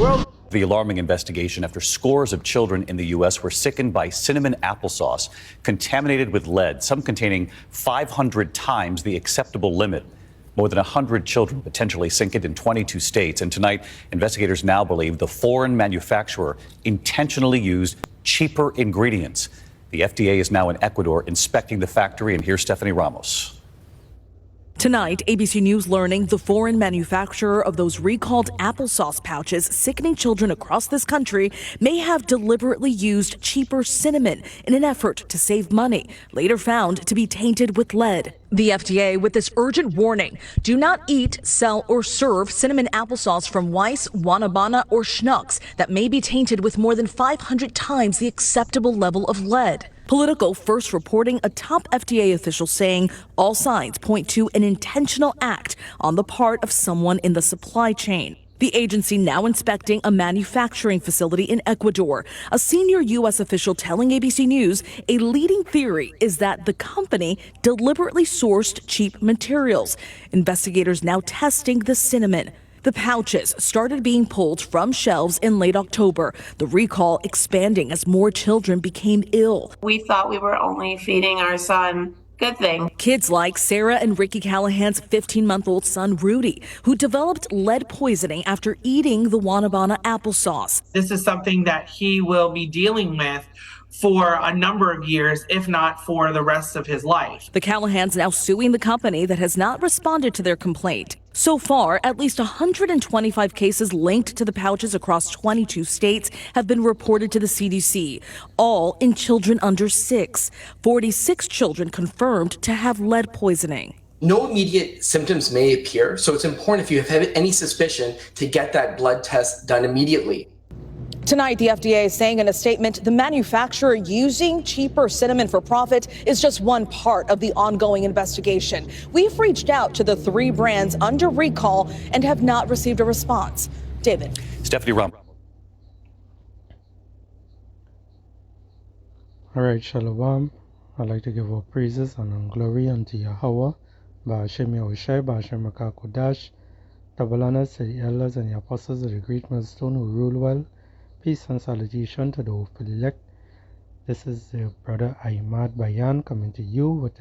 world. The alarming investigation after scores of children in the U.S. were sickened by cinnamon applesauce contaminated with lead, some containing 500 times the acceptable limit. More than 100 children potentially sickened in 22 states. And tonight, investigators now believe the foreign manufacturer intentionally used cheaper ingredients. The FDA is now in Ecuador inspecting the factory. And here's Stephanie Ramos. Tonight, ABC News learning the foreign manufacturer of those recalled applesauce pouches sickening children across this country may have deliberately used cheaper cinnamon in an effort to save money, later found to be tainted with lead. The FDA with this urgent warning: do not eat, sell, or serve cinnamon applesauce from Weiss, Wanabana, or Schnucks that may be tainted with more than 500 times the acceptable level of lead. Politico first reporting a top FDA official saying all signs point to an intentional act on the part of someone in the supply chain. The agency now inspecting a manufacturing facility in Ecuador. A senior U.S. official telling ABC News a leading theory is that the company deliberately sourced cheap materials. Investigators now testing the cinnamon. The pouches started being pulled from shelves in late October, the recall expanding as more children became ill. We thought we were only feeding our son good things. Kids like Sarah and Ricky Callahan's 15-month-old son, Rudy, who developed lead poisoning after eating the Wanabana applesauce. This is something that he will be dealing with for a number of years, if not for the rest of his life. The Callahans now suing the company that has not responded to their complaint. So far, at least 125 cases linked to the pouches across 22 states have been reported to the CDC, all in children under 6. 46 children confirmed to have lead poisoning. No immediate symptoms may appear, so it's important if you have any suspicion to get that blood test done immediately. Tonight, the FDA is saying in a statement the manufacturer using cheaper cinnamon for profit is just one part of the ongoing investigation. We've reached out to the 3 brands under recall and have not received a response. David. Stephanie Ramos. All right, Shalom. I'd like to give our praises and glory unto Yahweh, Ba'ashem Yahushai, Ba'ashem Kodash, double honors to the elders and the apostles of the great millstone who rule well. Peace and salutation to the hopeful elect. This is the brother Ahmad Bayan coming to you with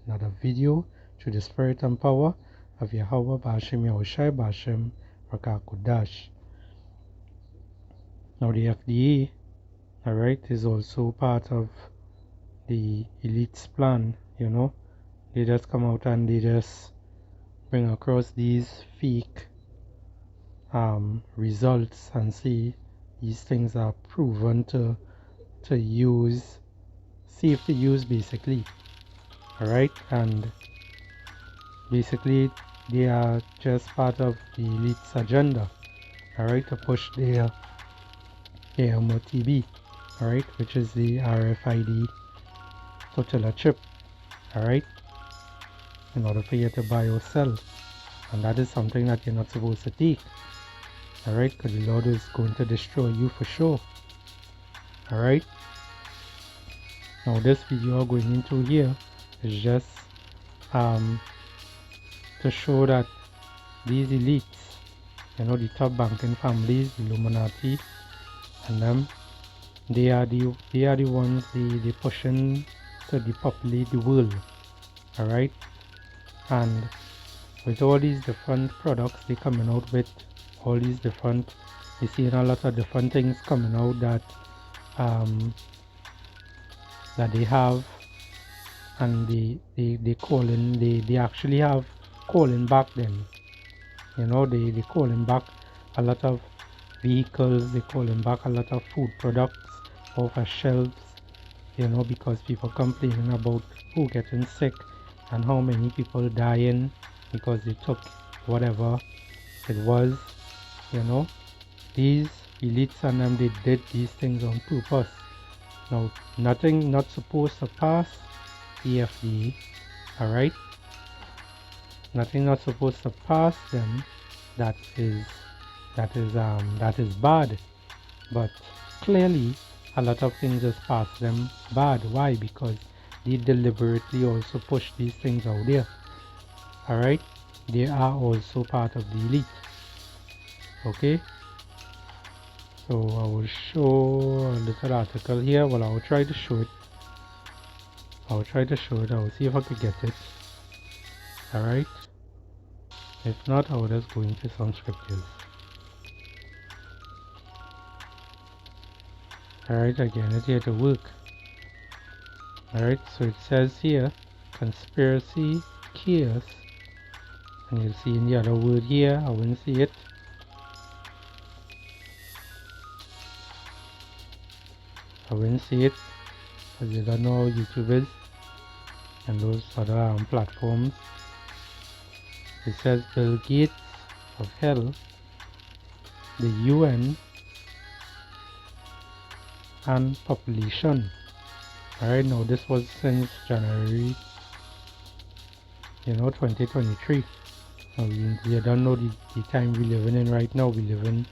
another video through the spirit and power of Yahweh Ba'ashem Yahushai Ba'ashem Kodash. Now the FDA, alright, is also part of the elite's plan, you know. They just come out and they just bring across these fake results and see these things are proven to use, safe to use basically, alright, and basically they are just part of the elite's agenda, alright, to push their MOTB, alright, which is the RFID titular chip, alright, in order for you to buy or sell, and that is something that you're not supposed to take. Alright, because the Lord is going to destroy you for sure. Alright. Now this video going into here is just to show that these elites, you know, the top banking families, the Illuminati, and them, they are the ones they pushing to depopulate the world. Alright. And with all these different products they coming out with, all these different, you see a lot of different things coming out that that they have, and they actually have calling back them, you know, they calling back a lot of vehicles, they calling back a lot of food products off of shelves, you know, because people complaining about who getting sick and how many people dying because they took whatever it was. You know, these elites and them, they did these things on purpose. Now, nothing not supposed to pass the FDA, alright? Nothing not supposed to pass them that is bad. But clearly, a lot of things just pass them bad. Why? Because they deliberately also push these things out there. Alright? They are also part of the elite. Okay, So I will show a little article here. Well, I will try to show it. I will see if I could get it. Alright. If not, I will just go into some scriptures. Alright, again, it's here to work. Alright, so it says here, conspiracy, chaos. And you'll see in the other word here, I wouldn't see it. Because you don't know how YouTube is and those other platforms. It says Bill Gates of hell, the UN, and population. Alright, now this was since January 2023. Now you don't know the time we living in right now. We living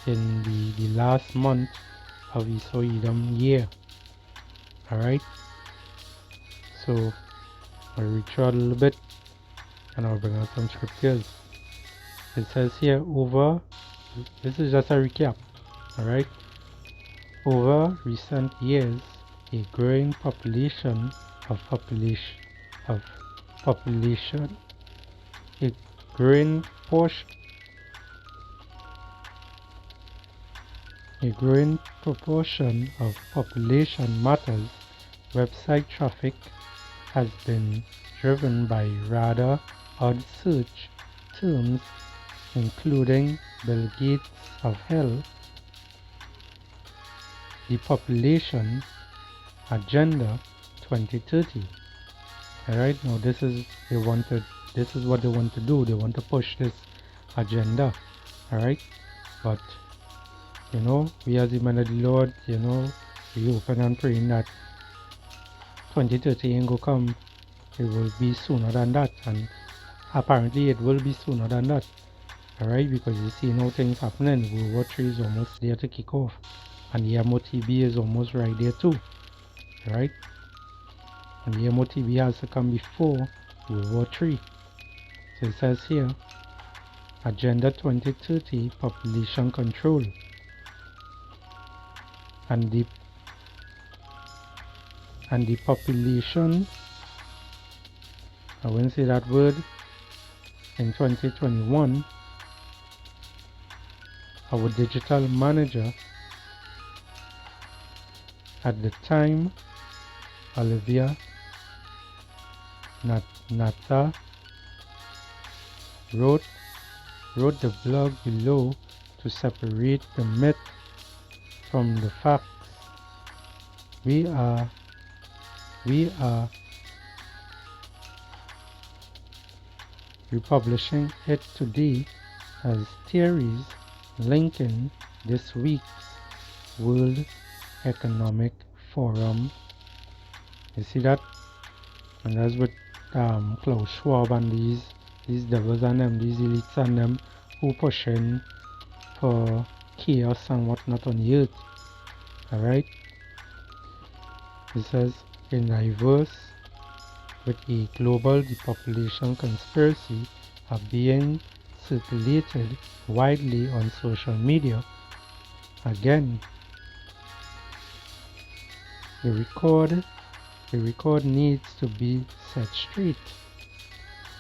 in the last month of the Soidam year. Alright, so I'll reach out a little bit and I'll bring out some scriptures. It says here, this is just a recap. Alright, over recent years, a growing population, a growing proportion of population matters. Website traffic has been driven by rather odd search terms, including Bill Gates of hell, the population, Agenda 2030. Alright, now this is what they want to do. They want to push this agenda. Alright, but we as the men of the Lord, we open and praying that 2030 ain't gonna come. It will be sooner than that, and apparently it will be sooner than that. Alright, because you see how things happening. World War III is almost there to kick off, and the MOTB is almost right there too. Alright, and the MOTB has to come before World War III. So it says here, Agenda 2030 population control, and the population, I won't say that word, in 2021, our digital manager at the time, Olivia Nata, wrote the blog below to separate the myth from the facts. We are republishing it today as theories linking this week's World Economic Forum. You see that? And that's what Klaus Schwab and these devils and them, these elites and them, who pushing for chaos and whatnot on the earth. Alright? It says, in reverse, with a global depopulation conspiracy are being circulated widely on social media. Again, the record needs to be set straight.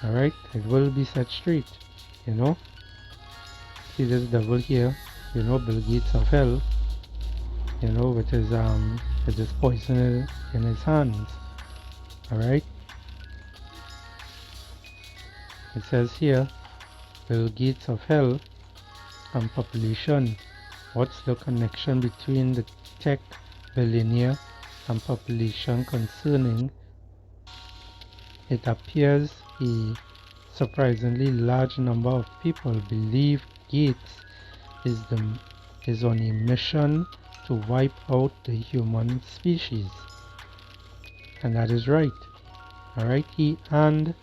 Alright, it will be set straight. See this devil here, Bill Gates of hell, with his poison in his hands. Alright, it says here, Bill Gates of hell and population. What's the connection between the tech billionaire and population concerning? It appears a surprisingly large number of people believe Gates is on a mission to wipe out the human species. And that is right. Alright, he and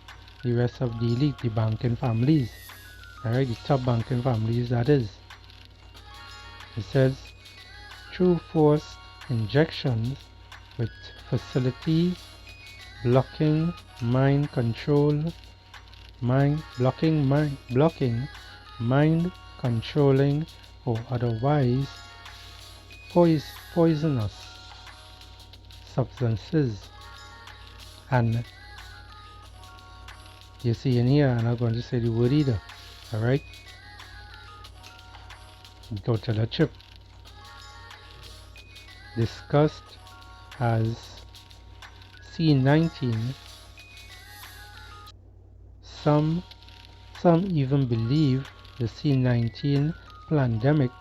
the rest of the elite, the banking families. Alright, the top banking families, that is. It says, through forced injections with facility blocking mind controlling or otherwise poisonous substances. And you see in here, I'm not going to say the word either. Alright? Tortilla chip. Discussed as C19. Some even believe the C19 pandemic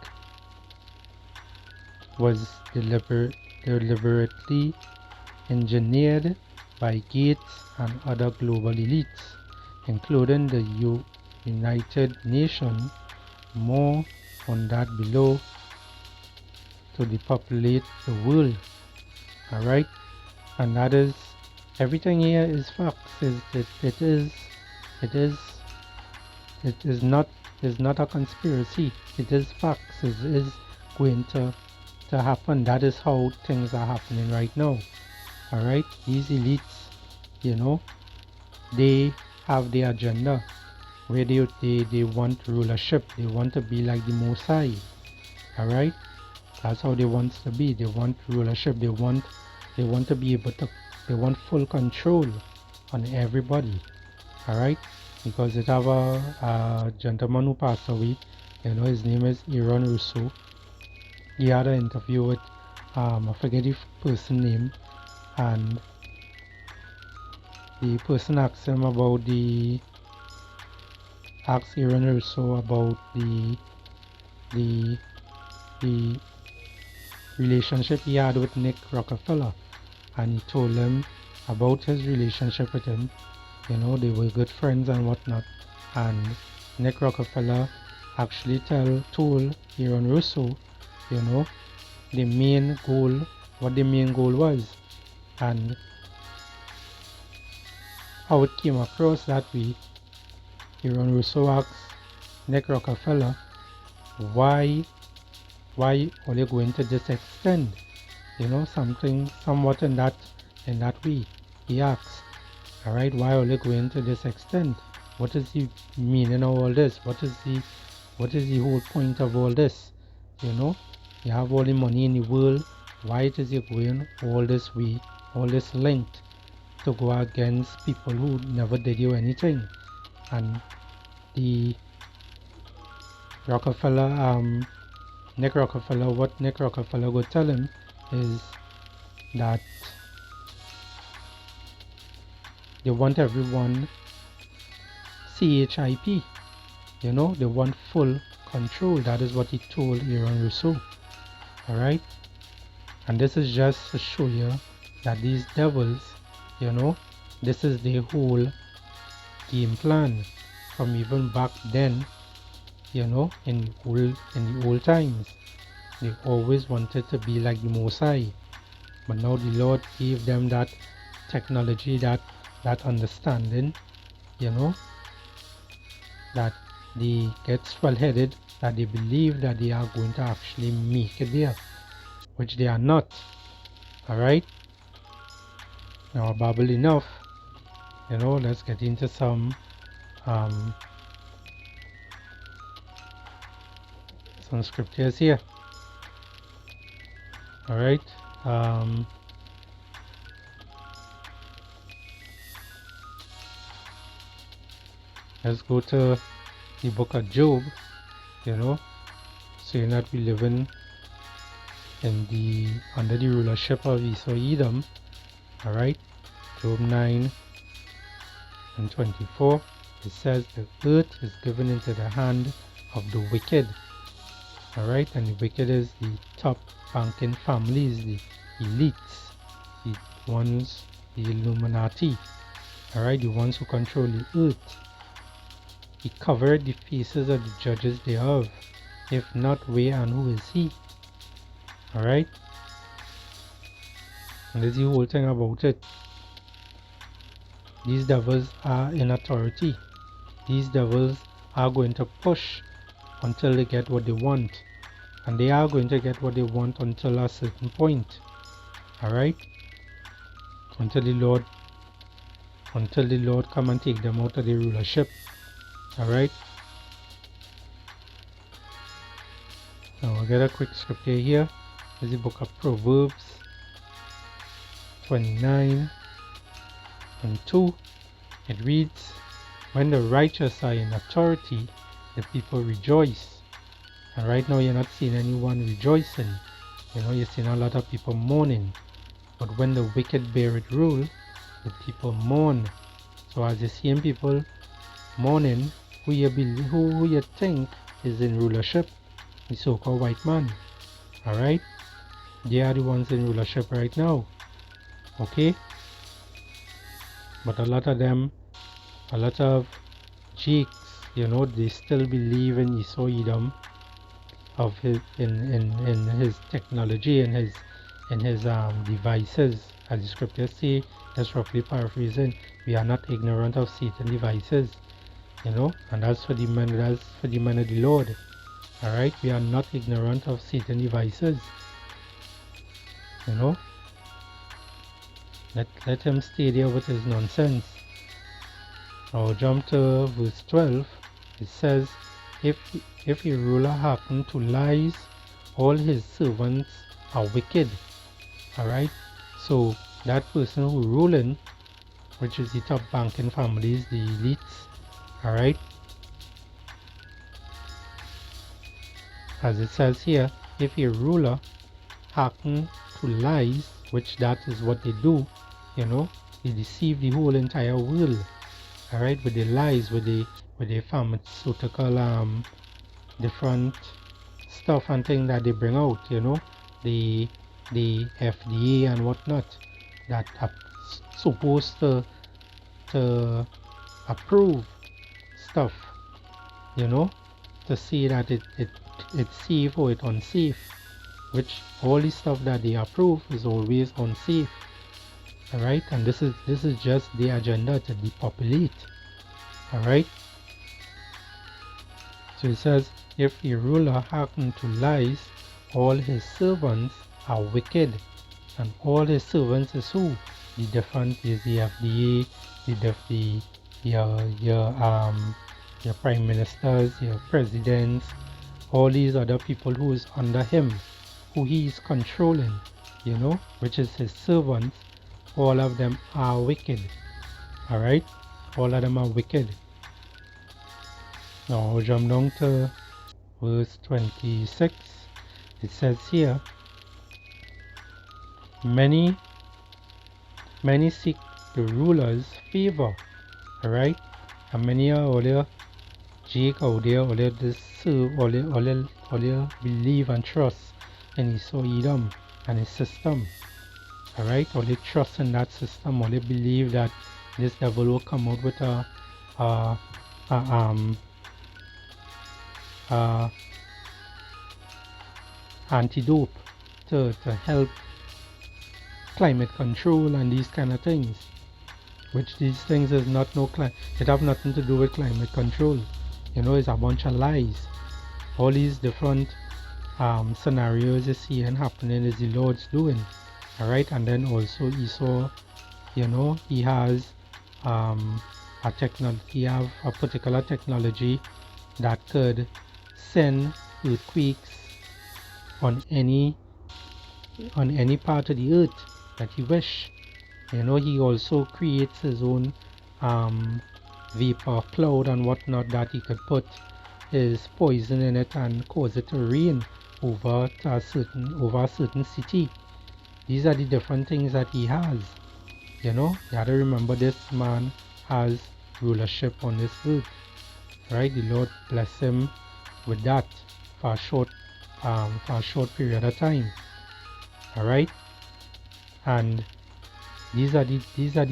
was deliberately engineered by Gates and other global elites, including the United Nations. More on that below, to depopulate the world. Alright? And that is, everything here is facts. It is not a conspiracy. It is facts. It is going to happen. That is how things are happening right now. Alright? These elites, they have the agenda where they want rulership. They want to be like the Most High. Alright? That's how they want to be. They want rulership. They want to be able to, they want full control on everybody. Alright? Because it have a gentleman who passed away. His name is Aaron Russo. He had an interview with I forget the person name, and the person asked him about asked Aaron Russo about the relationship he had with Nick Rockefeller, and he told him about his relationship with him. They were good friends and whatnot, and Nick Rockefeller actually told Aaron Russo, the main goal, what the main goal was, and how it came across that way. Aaron Russo asked Nick Rockefeller, why are they going to this extent? Something somewhat in that way. He asks, alright, why are they going to this extent? What is the meaning of all this? What is the whole point of all this? You have all the money in the world. Why is it going all this way, all this length to go against people who never did you anything? And the Rockefeller, Nick Rockefeller, what Nick Rockefeller would tell him is that they want everyone CHIP, they want full control. That is what he told Aaron Russo. Alright? And this is just to show you that these devils, this is their whole game plan from even back then, in the old times. They always wanted to be like the Most High. But now the Lord gave them that technology, that understanding, that they get swell-headed, that they believe that they are going to actually make it there, which they are not. Alright? Now I babble enough. Let's get into some scriptures here. Alright? Let's go to the book of Job, saying that we live in under the rulership of Esau Edom. Alright, Job 9:24. It says the earth is given into the hand of the wicked. Alright, and the wicked is the top banking families, the elites, the ones, the Illuminati. Alright, the ones who control the earth. He covered the faces of the judges thereof. If not, where and who is he? Alright? And that's the whole thing about it. These devils are in authority. These devils are going to push until they get what they want. And they are going to get what they want until a certain point. Alright? Until the Lord come and take them out of the rulership. Alright? Now we'll get a quick scripture here. This is the book of Proverbs 29 and 2. It reads, when the righteous are in authority, the people rejoice. And right now you're not seeing anyone rejoicing. You're seeing a lot of people mourning. But when the wicked bear it rule, the people mourn. So as you're seeing people mourning, who you think is in rulership? The so-called white man. Alright? They are the ones in rulership right now. Okay? But a lot of them, a lot of Jakes, they still believe in Esau Edom of his in his technology and his devices. As the scriptures say, that's roughly paraphrasing, we are not ignorant of Satan's devices, and that's for the men of the Lord. Alright, we are not ignorant of Satan's devices. Let him stay there with his nonsense. Now jump to verse 12. It says, if a ruler happen to lies, all his servants are wicked. Alright? So that person who ruling, which is the top banking families, the elites, alright? As it says here, if a ruler happen to lies, which that is what they do, they deceive the whole entire world. Alright, with the lies, with the pharmaceutical different stuff and things that they bring out, the FDA and whatnot that are supposed to approve stuff, to see that it's safe or it's unsafe, which all the stuff that they approve is always unsafe. Alright, and this is just the agenda to depopulate. Alright, so it says, if a ruler hearken to lies, all his servants are wicked. And all his servants is who? The different is the FDA, your prime ministers, your presidents, all these other people who is under him, who he is controlling, which is his servants. All of them are wicked. Alright? All of them are wicked. Now I'll jump down to verse 26. It says here, many seek the ruler's favor. Alright? And many are all there Jake out there, all there serve, all there believe and trust in Esau Edom and his system. Alright, or they trust in that system, or they believe that this devil will come out with a antidote to help climate control and these kind of things, which these things is not it have nothing to do with climate control. It's a bunch of lies. All these different scenarios you see and happening is the Lord's doing. Alright, and then also Esau, he has he have a particular technology that could send earthquakes on any part of the earth that he wish. He also creates his own vapor cloud and whatnot that he could put his poison in it and cause it to rain over a certain city. These are the different things that he has. You have to remember, this man has rulership on this earth. Right? The Lord bless him with that for a short period of time. Alright? And these are the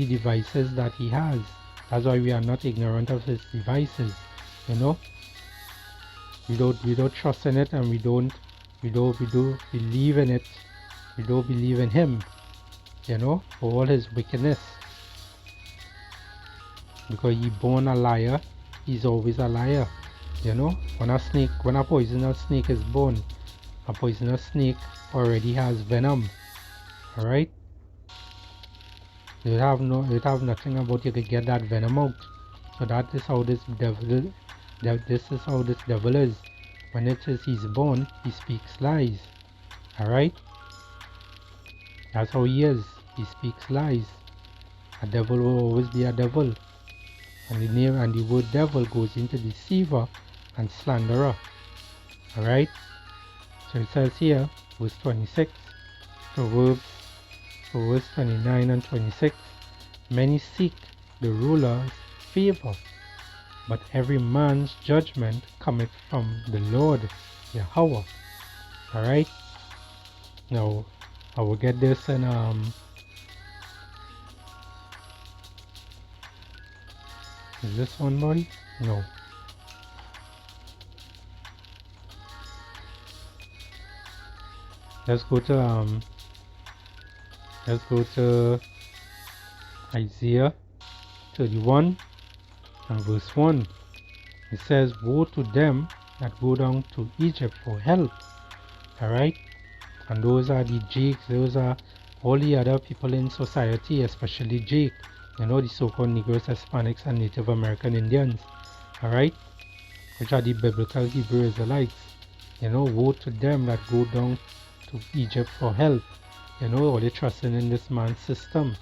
devices that he has. That's why we are not ignorant of his devices. We don't trust in it, and we do believe in it. We don't believe in him, for all his wickedness. Because he born a liar, he's always a liar. When a poisonous snake is born, a poisonous snake already has venom. Alright? It have nothing about you to get that venom out. So that is how this devil is. When it says he's born, he speaks lies. Alright? That's how he is. He speaks lies. A devil will always be a devil. And the name and the word devil goes into deceiver and slanderer. Alright? So it says here, verse 26, Proverbs 29 and 26. Many seek the ruler's favor, but every man's judgment cometh from the Lord Yahweh. Alright? Now I will get this in is this one, boy? No. Let's go to Isaiah 31 and verse 1. It says, woe to them that go down to Egypt for help. Alright? And those are the Jakes, those are all the other people in society, especially Jake, you know, the so-called Negroes, Hispanics, and Native American Indians. Alright? Which are the biblical Hebrew Israelites. You know, woe to them that go down to Egypt for help. You know, or they trusting in this man's system.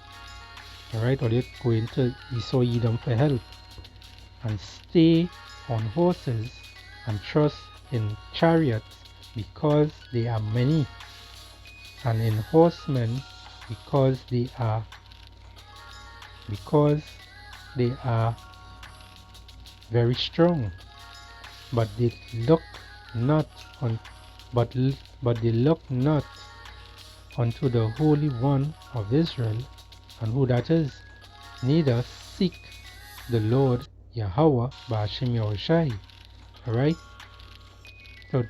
Alright, or they going to Esau Edom for help. And stay on horses and trust in chariots because they are many, and in horsemen because they are very strong. But they look not on but they look not unto the Holy One of Israel, and who that is, neither seek the Lord Yahweh Ba'ashem Yahushai. Alright? So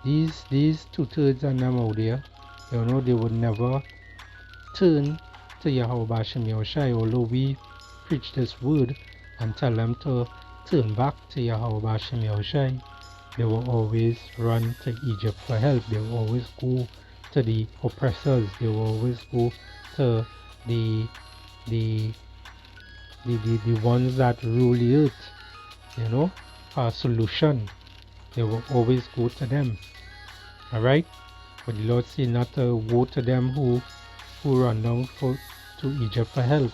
these 2/3 of them out there, you know, they would never turn to Yahweh Ba'ashem Yahushai, although we preach this word and tell them to turn back to Yahweh Ba'ashem Yahushai. They will always run to Egypt for help. They will always go to the oppressors. They will always go to the ones that rule the earth, you know, for a solution. They will always go to them. Alright? But the Lord said not to go to them who run down to Egypt for help,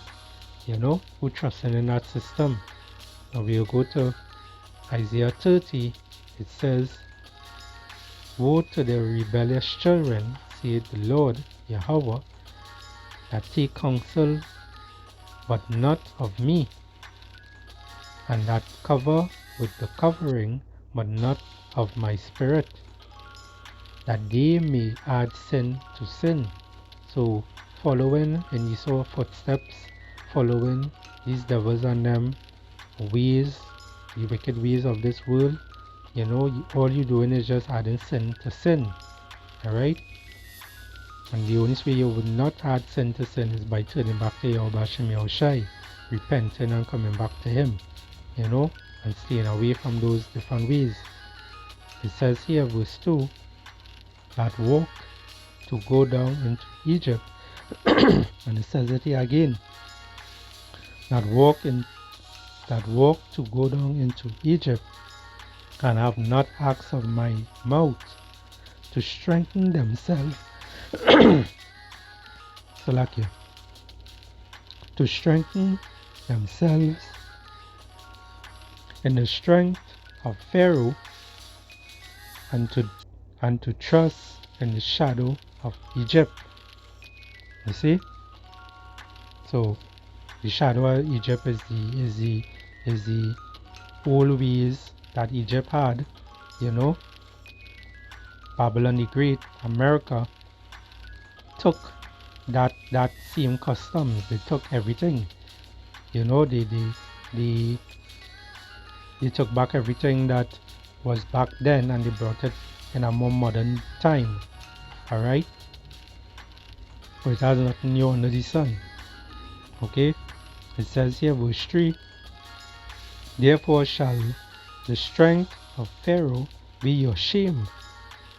you know, who trust in that system. Now we'll go to Isaiah 30. It says, woe to the rebellious children, saith the Lord Yahweh, that take counsel but not of me, and that cover with the covering but not of my spirit, that they may add sin to sin. So following in Esau's footsteps, following these devils and them ways, the wicked ways of this world, you know, all you're doing is just adding sin to sin. Alright? And the only way you would not add sin to sin is by turning back to Yahweh Ba'ashem Yahushai, repenting and coming back to Him, you know, and staying away from those different ways. It says here, verse 2, that walk to go down into Egypt, and it says it here again, that walk to go down into Egypt, and have not acts of my mouth, to strengthen themselves, Salakia, to strengthen themselves in the strength of Pharaoh, and to trust in the shadow of Egypt. You see? So the shadow of Egypt is the old ways that Egypt had, you know. Babylon the Great, America, took that same customs. They took everything, you know. They took back everything that was back then, and they brought it in a more modern time. Alright? But it has nothing new under the sun. Okay? It says here, verse 3, therefore shall the strength of Pharaoh be your shame.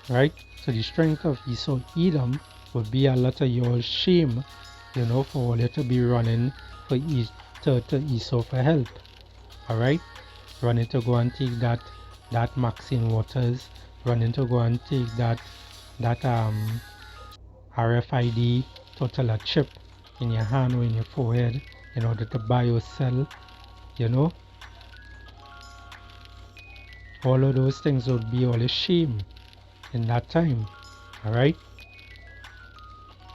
Right? So the strength of Esau Edom would be a lot of your shame, you know, for all you to be running for to Esau for help. Alright? Running to go and take that Maxine Waters, running to go and take that RFID total chip in your hand or in your forehead in order to buy or sell, you know, all of those things would be all a shame in that time. All right.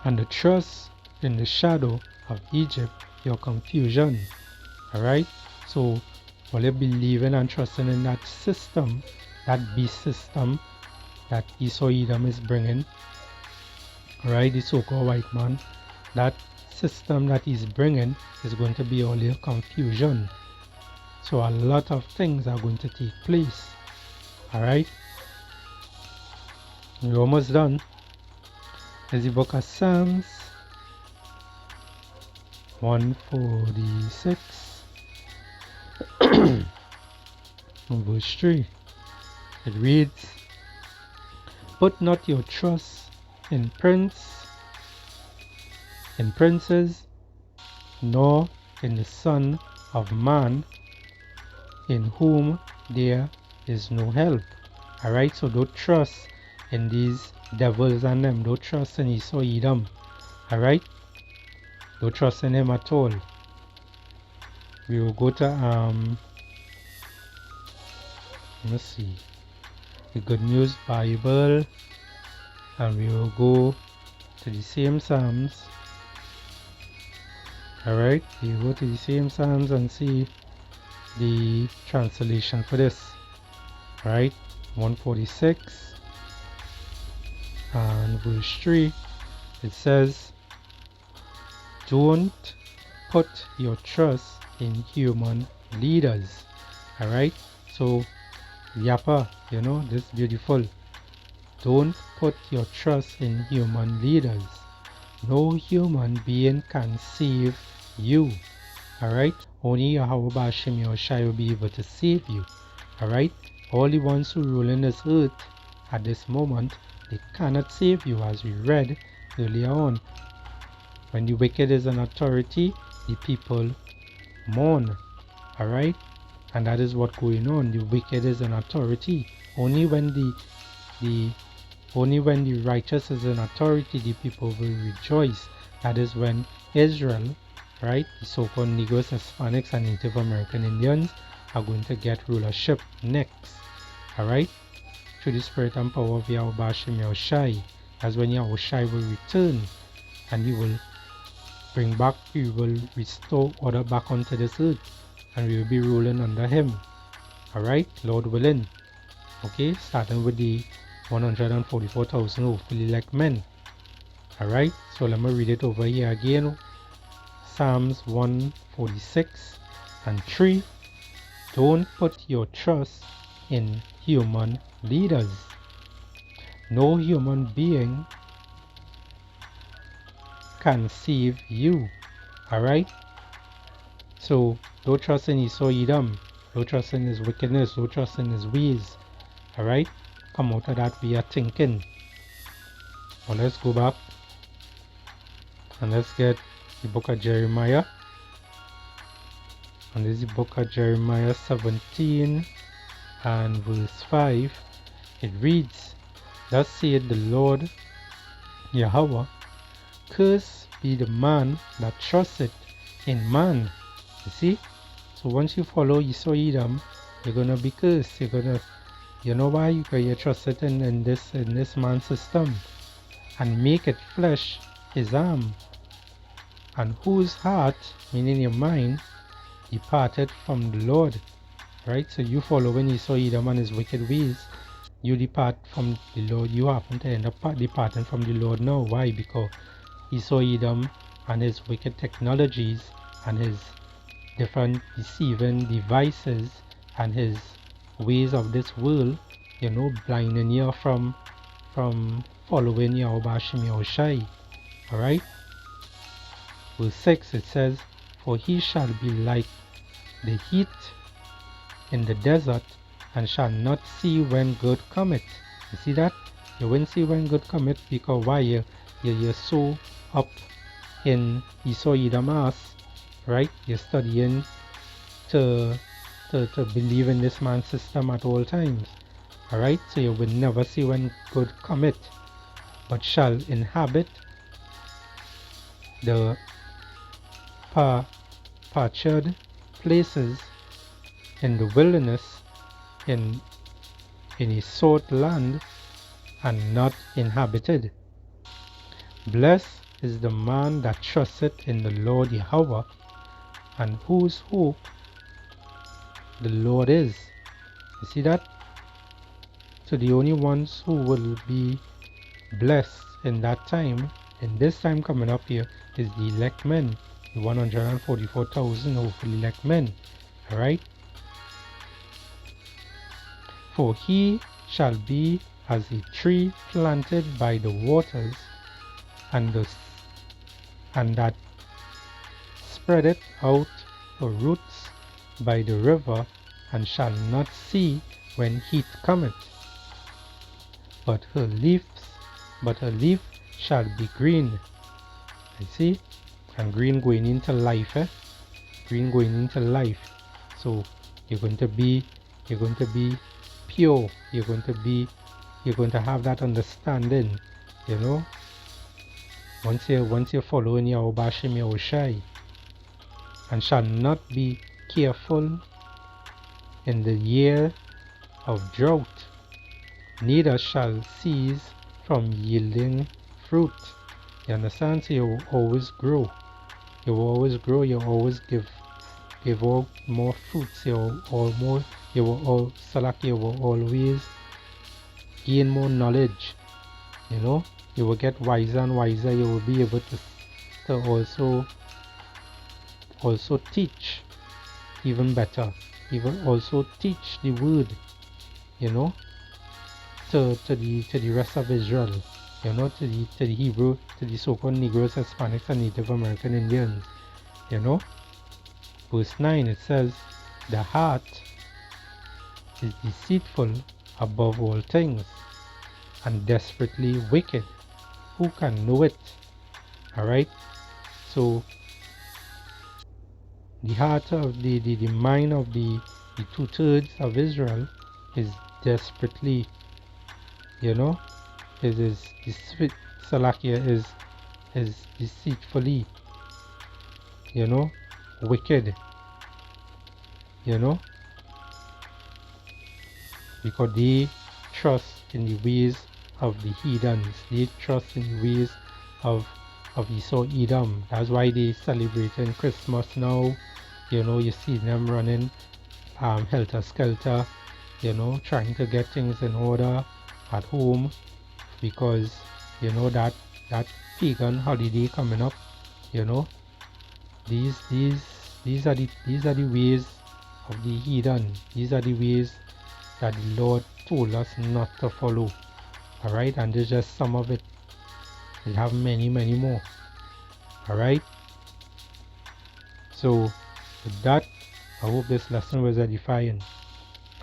And the trust in the shadow of Egypt, your confusion. All right. So while you believing and trusting in that system, that beast system that Esau Edom is bringing, all right, the so-called white man, that system that he's bringing is going to be all your confusion. So a lot of things are going to take place. All right. We're almost done. There's the book of Psalms 146 verse 3. It reads, "Put not your trust in princes, nor in the Son of Man, in whom there is no help." Alright, so don't trust in these devils and them. Don't trust in Esau Edom. Alright? Don't trust in him at all. We will go to let's see, the Good News Bible, and we will go to the same Psalms. Alright, we go to the same Psalms and see the translation for this. Right, 146 and verse 3. It says, "Don't put your trust in human leaders." Alright, so Yapa, you know, this beautiful. Don't put your trust in human leaders. No human being can save you. Alright, only Yahweh Bashim Yoshai will be able to save you. Alright, all the ones who rule in this earth at this moment, they cannot save you, as we read earlier on. When the wicked is in authority, the people mourn. Alright, and that is what's going on. The wicked is in authority. Only when the righteous is in authority, the people will rejoice. That is when Israel, right, the so-called Negroes, Hispanics, and Native American Indians are going to get rulership next. Alright, through the spirit and power of Yahweh Bashim Yahushai. That's when Yahushai will return, and he will restore order back onto this earth, and we will be ruling under him. Alright, Lord willing. Okay, starting with the 144,000 hopefully elect men. Alright, so let me read it over here again. Psalms 146 and 3. Don't put your trust in human leaders. No human being can save you. Alright, so don't trust in Esau Edom. Don't trust in his wickedness. Don't trust in his ways. Alright, come out of that way of thinking. Well, let's go back and let's get the book of Jeremiah. And this is the book of Jeremiah 17 and verse 5. It reads, "Thus saith the Lord Yahweh, cursed be the man that trusteth in man." You see? So once you follow Esau Edom, you're gonna be cursed. You know why? Because you trusted in this man's system, and make it flesh his arm, and whose heart, meaning your mind, departed from the Lord. Right? So you following Esau Edom and his wicked ways, you depart from the Lord. You happen to end up departing from the Lord now. Why? Because Esau Edom and his wicked technologies and his different deceiving devices and his ways of this world, you know, blinding you from following Yahweh Bashim Yahushai. Alright? Verse 6, it says, "For he shall be like the heat in the desert, and shall not see when good cometh." You see that? You won't see when good cometh, because why? You're so up in Esau Edom ass, right? You're studying to believe in this man's system at all times. Alright, so you will never see when good cometh, but shall inhabit the parched places in the wilderness, in a salt land and not inhabited. Blessed is the man that trusteth in the Lord Yahweh, and whose hope the Lord is. You see that? So the only ones who will be blessed in that time, in this time coming up here, is the elect men, the 144,000 hopefully elect men. Alright? For he shall be as a tree planted by the waters, and that spreadeth out her roots by the river, and shall not see when heat cometh. But her leaf shall be green. I see, and green going into life, green going into life. So you're going to be pure. You're going to have that understanding, you know. Once you're following your Bashim Yahushai, and shall not be careful in the year of drought, neither shall cease from yielding fruit. You understand? So you will always grow. You will always grow. You will always give out more fruits. You will always gain more knowledge. You know, you will get wiser and wiser. You will be able to also teach even better. Even also teach the word, you know, to the rest of Israel, you know, to the Hebrew, to the so-called Negroes, Hispanics, and Native American Indians, you know. Verse 9, it says, the heart is deceitful above all things, and desperately wicked. Who can know it? Alright? So the heart of the mind of the 2/3 of Israel is desperately, you know, is deceitfully, you know, wicked, you know, because they trust in the ways of the heathens. They trust in the ways of Esau Edom. That's why they celebrating Christmas now. You know, you see them running helter skelter, you know, trying to get things in order at home, because you know that pagan holiday coming up. You know, these are the ways of the heathen. These are the ways that the Lord told us not to follow. Alright, and there's just some of it. We have many more. Alright, so with that, I hope this lesson was edifying.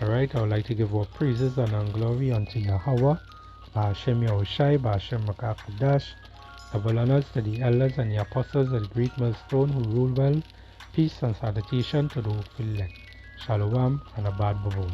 Alright, I would like to give all praises and glory unto Yahweh, Ba'ashem Yahushai, Ba'ashem Makakadash. Double honors to the elders and the apostles of the great millstone who rule well. Peace and salutation to the hopeful elect. Shalom and abad bavol.